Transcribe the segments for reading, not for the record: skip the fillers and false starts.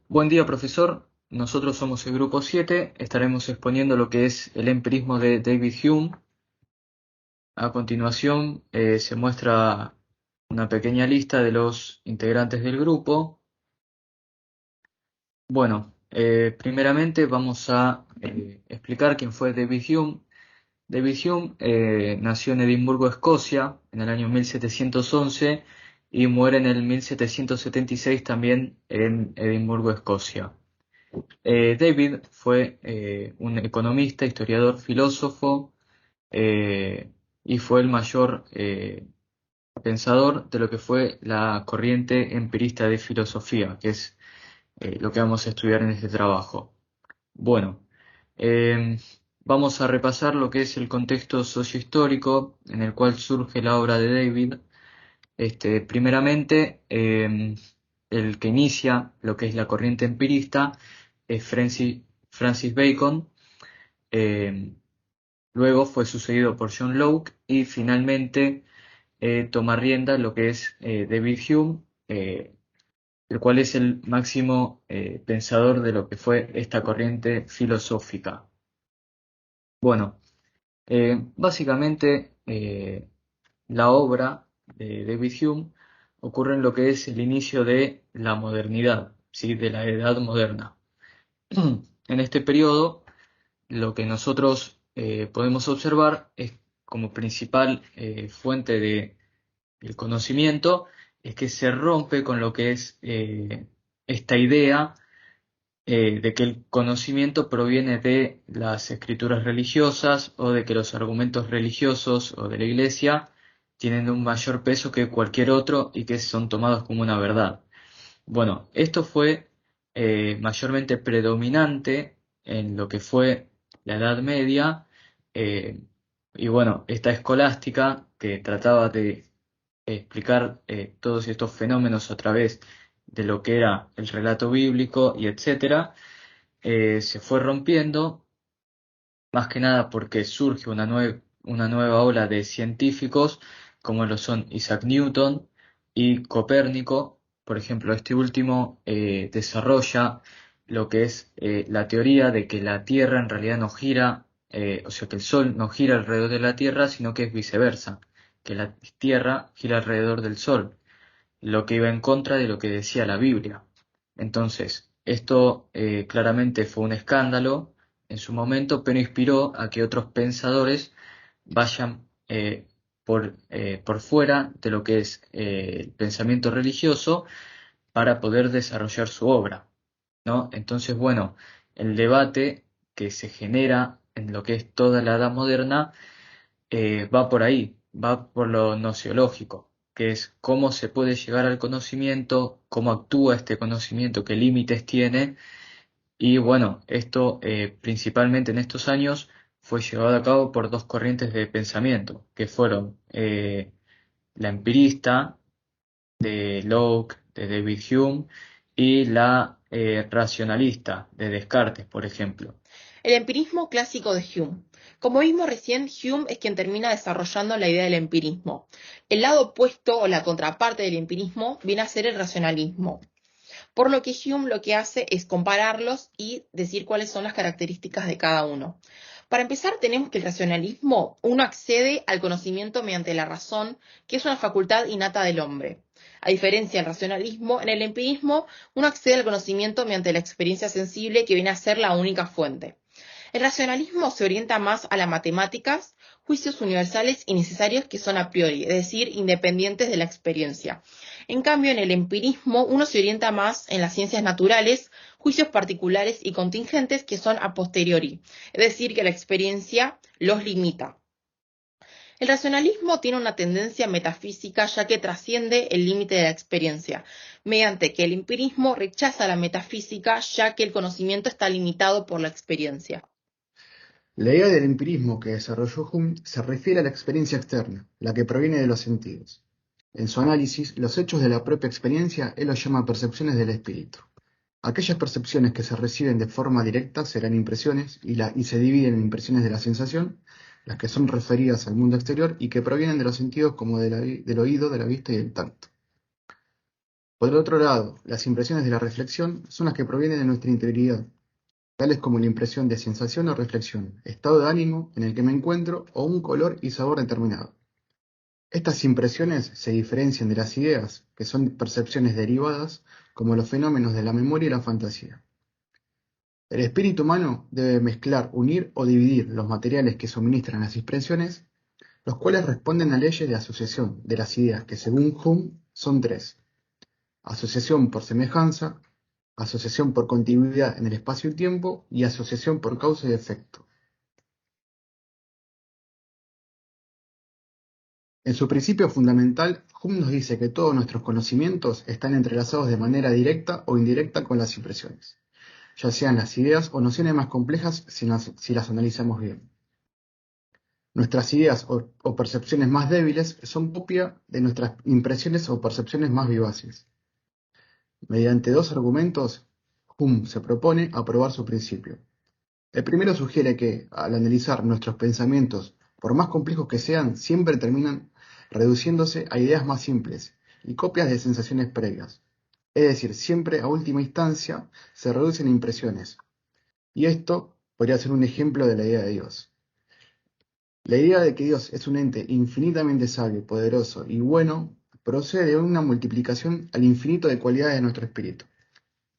Buen día, profesor. Nosotros somos el grupo 7. Estaremos exponiendo lo que es el empirismo de David Hume. A continuación, se muestra una pequeña lista de los integrantes del grupo. Bueno, primeramente vamos a explicar quién fue David Hume. David Hume nació en Edimburgo, Escocia, en el año 1711 y muere en el 1776 también en Edimburgo, Escocia. David fue un economista, historiador, filósofo eh, y fue el mayor pensador de lo que fue la corriente empirista de filosofía, que es lo que vamos a estudiar en este trabajo. Bueno, eh, vamos a repasar lo que es el contexto sociohistórico en el cual surge la obra de David. Primeramente, el que inicia lo que es la corriente empirista es Francis Bacon. eh, Luego fue sucedido por John Locke y finalmente toma rienda lo que es David Hume, el cual es el máximo pensador de lo que fue esta corriente filosófica. Bueno, básicamente la obra de David Hume ocurre en lo que es el inicio de la modernidad, ¿sí? De la edad moderna. En este periodo, lo que nosotros podemos observar es como principal fuente del conocimiento, es que se rompe con lo que es esta idea de que el conocimiento proviene de las escrituras religiosas o de que los argumentos religiosos o de la iglesia tienen un mayor peso que cualquier otro y que son tomados como una verdad. Bueno, esto fue mayormente predominante en lo que fue la Edad Media, eh, y bueno, esta escolástica que trataba de explicar todos estos fenómenos a través de lo que era el relato bíblico y etcétera, se fue rompiendo, más que nada porque surge una nueva ola de científicos como lo son Isaac Newton y Copérnico. Por ejemplo, este último desarrolla lo que es la teoría de que la Tierra en realidad no gira, o sea que el Sol no gira alrededor de la Tierra, sino que es viceversa, que la Tierra gira alrededor del Sol, lo que iba en contra de lo que decía la Biblia. Entonces, esto claramente fue un escándalo en su momento, pero inspiró a que otros pensadores vayan por fuera de lo que es el pensamiento religioso para poder desarrollar su obra, ¿no? Entonces, bueno, el debate que se genera en lo que es toda la edad moderna va por ahí, va por lo nociológico, que es cómo se puede llegar al conocimiento, cómo actúa este conocimiento, qué límites tiene. Y bueno, esto principalmente en estos años fue llevado a cabo por dos corrientes de pensamiento, que fueron la empirista de Locke, de David Hume, y la racionalista de Descartes, por ejemplo. El empirismo clásico de Hume. Como vimos recién, Hume es quien termina desarrollando la idea del empirismo. El lado opuesto o la contraparte del empirismo viene a ser el racionalismo. Por lo que Hume lo que hace es compararlos y decir cuáles son las características de cada uno. Para empezar, tenemos que el racionalismo, uno accede al conocimiento mediante la razón, que es una facultad innata del hombre. A diferencia del racionalismo, en el empirismo, uno accede al conocimiento mediante la experiencia sensible, que viene a ser la única fuente. El racionalismo se orienta más a las matemáticas, juicios universales y necesarios que son a priori, es decir, independientes de la experiencia. En cambio, en el empirismo uno se orienta más en las ciencias naturales, juicios particulares y contingentes que son a posteriori, es decir, que la experiencia los limita. El racionalismo tiene una tendencia metafísica ya que trasciende el límite de la experiencia, mediante que el empirismo rechaza la metafísica ya que el conocimiento está limitado por la experiencia. La idea del empirismo que desarrolló Hume se refiere a la experiencia externa, la que proviene de los sentidos. En su análisis, los hechos de la propia experiencia él los llama percepciones del espíritu. Aquellas percepciones que se reciben de forma directa serán impresiones y se dividen en impresiones de la sensación, las que son referidas al mundo exterior y que provienen de los sentidos como del oído, de la vista y del tacto. Por el otro lado, las impresiones de la reflexión son las que provienen de nuestra interioridad, tales como la impresión de sensación o reflexión, estado de ánimo en el que me encuentro o un color y sabor determinado. Estas impresiones se diferencian de las ideas, que son percepciones derivadas, como los fenómenos de la memoria y la fantasía. El espíritu humano debe mezclar, unir o dividir los materiales que suministran las impresiones, los cuales responden a leyes de asociación de las ideas que según Hume son tres: asociación por semejanza, asociación por continuidad en el espacio y tiempo y asociación por causa y efecto. En su principio fundamental, Hume nos dice que todos nuestros conocimientos están entrelazados de manera directa o indirecta con las impresiones, ya sean las ideas o nociones más complejas si las analizamos bien. Nuestras ideas o percepciones más débiles son copia de nuestras impresiones o percepciones más vivaces. Mediante dos argumentos, Hume se propone aprobar su principio. El primero sugiere que, al analizar nuestros pensamientos, por más complejos que sean, siempre terminan reduciéndose a ideas más simples y copias de sensaciones previas. Es decir, siempre a última instancia se reducen a impresiones. Y esto podría ser un ejemplo de la idea de Dios. La idea de que Dios es un ente infinitamente sabio, poderoso y bueno procede de una multiplicación al infinito de cualidades de nuestro espíritu.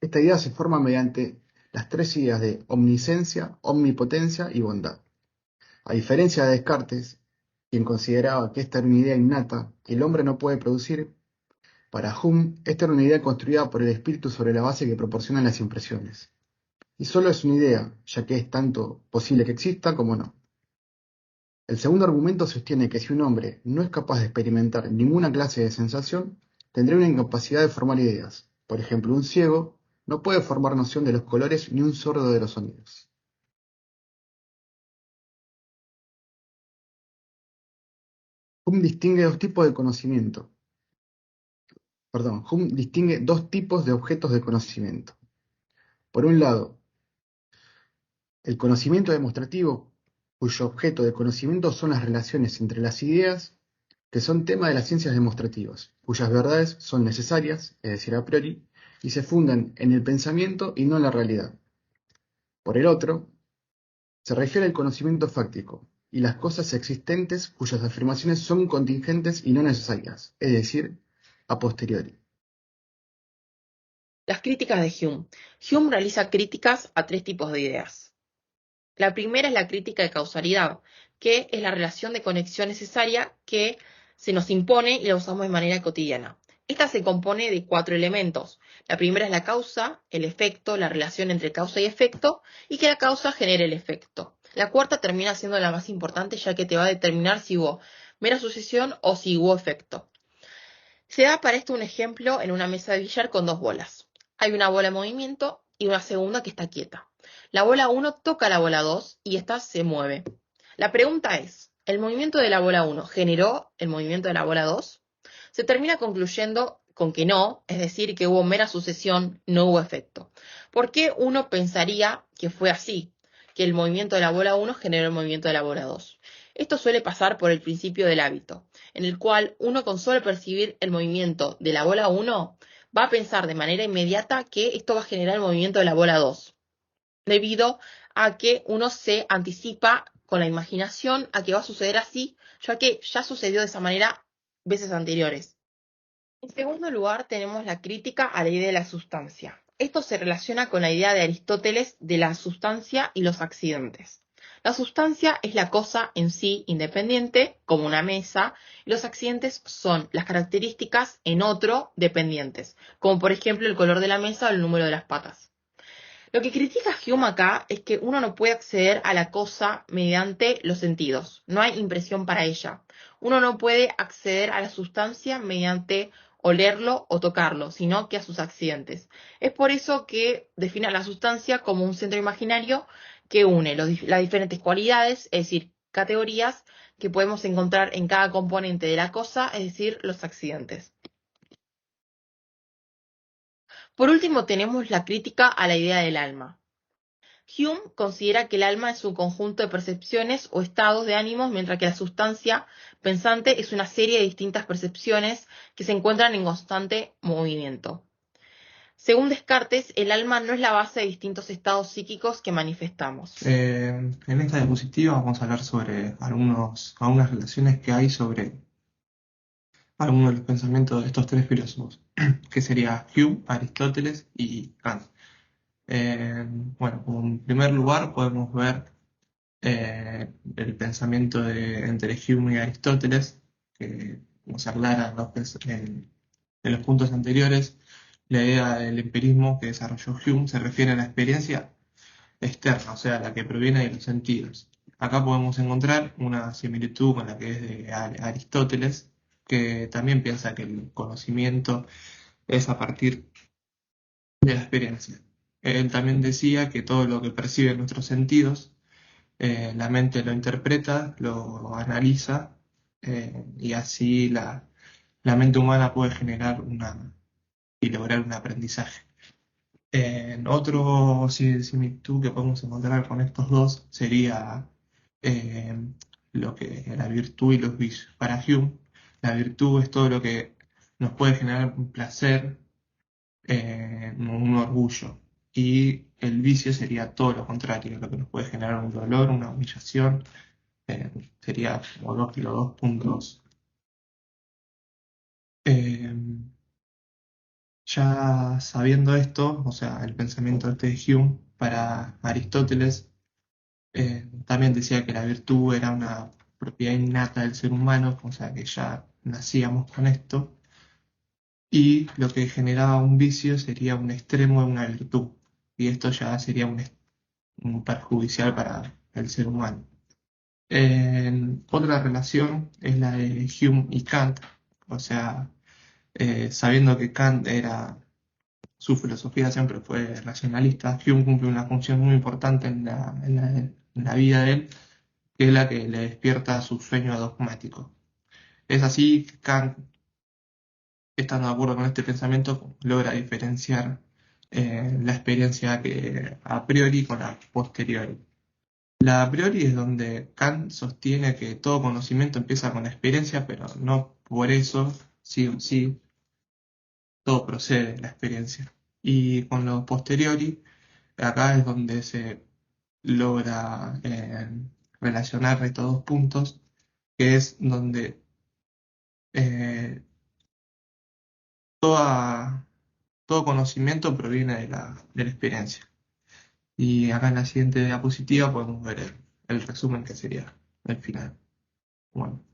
Esta idea se forma mediante las tres ideas de omnisciencia, omnipotencia y bondad. A diferencia de Descartes, quien consideraba que esta era una idea innata que el hombre no puede producir, para Hume esta era una idea construida por el espíritu sobre la base que proporcionan las impresiones. Y solo es una idea, ya que es tanto posible que exista como no. El segundo argumento sostiene que si un hombre no es capaz de experimentar ninguna clase de sensación, tendría una incapacidad de formar ideas. Por ejemplo, un ciego no puede formar noción de los colores ni un sordo de los sonidos. Hume distingue dos tipos de conocimiento. Hume distingue dos tipos de objetos de conocimiento. Por un lado, el conocimiento demostrativo, cuyo objeto de conocimiento son las relaciones entre las ideas, que son tema de las ciencias demostrativas, cuyas verdades son necesarias, es decir, a priori, y se fundan en el pensamiento y no en la realidad. Por el otro, se refiere al conocimiento fáctico, y las cosas existentes cuyas afirmaciones son contingentes y no necesarias, es decir, a posteriori. Las críticas de Hume. Hume realiza críticas a tres tipos de ideas. La primera es la crítica de causalidad, que es la relación de conexión necesaria que se nos impone y la usamos de manera cotidiana. Esta se compone de cuatro elementos. La primera es la causa, el efecto, la relación entre causa y efecto, y que la causa genere el efecto. La cuarta termina siendo la más importante, ya que te va a determinar si hubo mera sucesión o si hubo efecto. Se da para esto un ejemplo en una mesa de billar con dos bolas. Hay una bola en movimiento y una segunda que está quieta. La bola 1 toca la bola 2 y esta se mueve. La pregunta es, ¿el movimiento de la bola 1 generó el movimiento de la bola 2? Se termina concluyendo con que no, es decir, que hubo mera sucesión, no hubo efecto. ¿Por qué uno pensaría que fue así? Que el movimiento de la bola 1 generó el movimiento de la bola 2. Esto suele pasar por el principio del hábito, en el cual uno con solo percibir el movimiento de la bola 1 va a pensar de manera inmediata que esto va a generar el movimiento de la bola 2, debido a que uno se anticipa con la imaginación a que va a suceder así, ya que ya sucedió de esa manera veces anteriores. En segundo lugar, tenemos la crítica a la idea de la sustancia. Esto se relaciona con la idea de Aristóteles de la sustancia y los accidentes. La sustancia es la cosa en sí independiente, como una mesa, y los accidentes son las características en otro dependientes, como por ejemplo el color de la mesa o el número de las patas. Lo que critica Hume acá es que uno no puede acceder a la cosa mediante los sentidos, no hay impresión para ella. Uno no puede acceder a la sustancia mediante olerlo o tocarlo, sino que a sus accidentes. Es por eso que define a la sustancia como un centro imaginario que une las diferentes cualidades, es decir, categorías que podemos encontrar en cada componente de la cosa, es decir, los accidentes. Por último, tenemos la crítica a la idea del alma. Hume considera que el alma es un conjunto de percepciones o estados de ánimos, mientras que la sustancia pensante es una serie de distintas percepciones que se encuentran en constante movimiento. Según Descartes, el alma no es la base de distintos estados psíquicos que manifestamos. En esta diapositiva vamos a hablar sobre algunas relaciones que hay sobre algunos de los pensamientos de estos tres filósofos, que sería Hume, Aristóteles y Kant. Bueno, como en primer lugar podemos ver el pensamiento entre Hume y Aristóteles, que como se aclara en los puntos anteriores. La idea del empirismo que desarrolló Hume se refiere a la experiencia externa, o sea, la que proviene de los sentidos. Acá podemos encontrar una similitud con la que es de Aristóteles, que también piensa que el conocimiento es a partir de la experiencia. Él también decía que todo lo que percibe nuestros sentidos, la mente lo interpreta, lo analiza, y así la mente humana puede generar y lograr un aprendizaje. Otro similitud que podemos encontrar con estos dos sería eh, lo que la virtud y los vicios. Para Hume, la virtud es todo lo que nos puede generar un placer, un orgullo. Y el vicio sería todo lo contrario, lo que nos puede generar un dolor, una humillación. Sería como los dos puntos. Eh, Ya sabiendo esto, o sea, el pensamiento este de Hume, para Aristóteles también decía que la virtud era una propiedad innata del ser humano, o sea, que ya nacíamos con esto, y lo que generaba un vicio sería un extremo de una virtud, y esto ya sería un perjudicial para el ser humano. Otra relación es la de Hume y Kant, o sea, sabiendo que Kant su filosofía siempre fue racionalista, Hume cumple una función muy importante en la vida de él, que es la que le despierta su sueño dogmático. Es así que Kant, estando de acuerdo con este pensamiento, logra diferenciar la experiencia que a priori con la posteriori. La a priori es donde Kant sostiene que todo conocimiento empieza con la experiencia, pero no por eso, sí o sí, todo procede de la experiencia. Y con lo posteriori, acá es donde se logra relacionar estos dos puntos, que es donde eh, todo conocimiento proviene de la experiencia. Y acá en la siguiente diapositiva podemos ver el resumen que sería el final. Bueno.